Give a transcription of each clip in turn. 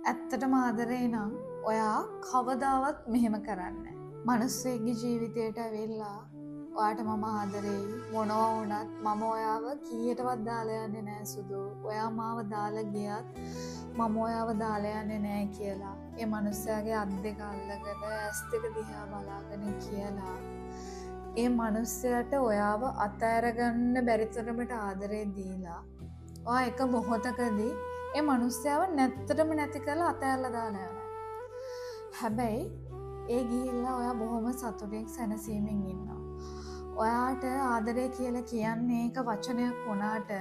ඇත්තටම ආදරේ නම් ඔයා කවදාවත් මෙහෙම කරන්නේ. මිනිස්සෙක්ගේ ජීවිතයට ඇවිල්ලා ඔයාට මම ආදරෙයි මොනවා වුණත් මම ඔයාව කීයටවත් දාලා යන්නේ නැහැ සුදු. ඔයා මාව දාලා ගියත් මම ඔයාව දාලා යන්නේ නැහැ කියලා. ඒ මිනිස්යාගේ අත් දෙක අල්ලගෙන ඇස් දෙක දිහා බලාගෙන කියලා. ඒ මිනිස්යාට ඔයාව අතෑර ගන්න බැරි තරමට ආදරේ දීලා ඔයා එක මොහොතකදී ඒ මිනිස්යාව නැත්තටම නැති කරලා අතෑරලා දාලා යනවා. හැබැයි ඒ ගිහිල්ලා ඔයා බොහොම සතුටින් සැනසීමෙන් ඉන්නවා. ඔයාට ආදරය කියලා කියන්නේ එක වචනයක් වුණාට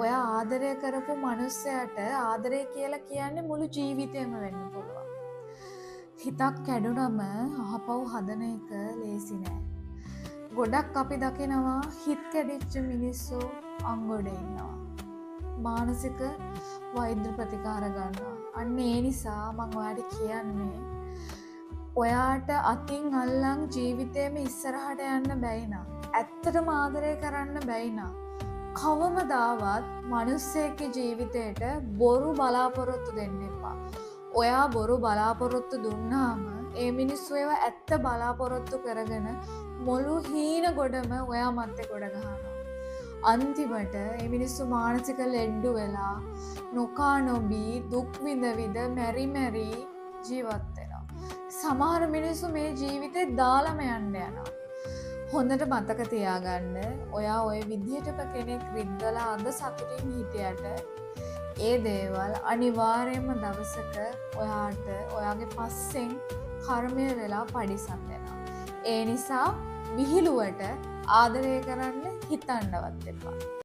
ඔයා ආදරය කරපු මිනිස්සයාට ආදරය කියලා කියන්නේ මුළු ජීවිතේම වෙන්න පුළුවන්. හිතක් කැඩුනම අහපව් හදන එක ලේසි නෑ. ගොඩක් අපි දකිනවා හිත කැඩිච්ච මිනිස්සු අංගොඩ ඉන්නවා. මානසික වෛද්‍ය ප්‍රතිකාර ගන්නවා. අන්න ඒ නිසා මම ඔයාලට කියන්නේ ඔයාට අතින් අල්ලන් ජීවිතේම ඉස්සරහට යන්න බැයි නම් ඇත්තටම ආදරය කරන්න බැයි නම් කවමදාවත් මිනිස්සෙක්ගේ ජීවිතේට බොරු බලාපොරොත්තු දෙන්න එපා. ඔයා බොරු බලාපොරොත්තු දුන්නාම ඒ මිනිස්සු ඒවා ඇත්ත බලාපොරොත්තු කරගෙන මුළු හීන ගොඩම ඔයා මැත්තේ ගොඩ ගහනවා. අන්තිමට ඒ මිනිස්සු මානසික ලෙඩ්ඩු වෙලා නොකා නොබී දුක් විඳ විඳ මෙරි මෙරි ජීවත් වෙනවා. සමහර මිනිස්සු මේ ජීවිතේ දාලම යන්න යනවා. හොඳට මතක තියාගන්න ඔයා ওই විදිහටම කෙනෙක් රිද්දලා අද සතුටින් හිටියට ඒ දේවල් අනිවාර්යයෙන්ම දවසක ඔයාට ඔයාගේ පස්සෙන් කර්මය වෙලා පරිසම් වෙනවා. ඒ නිසා විහිළුවට ආදරය කරන්න හිතන්නවත් එපා.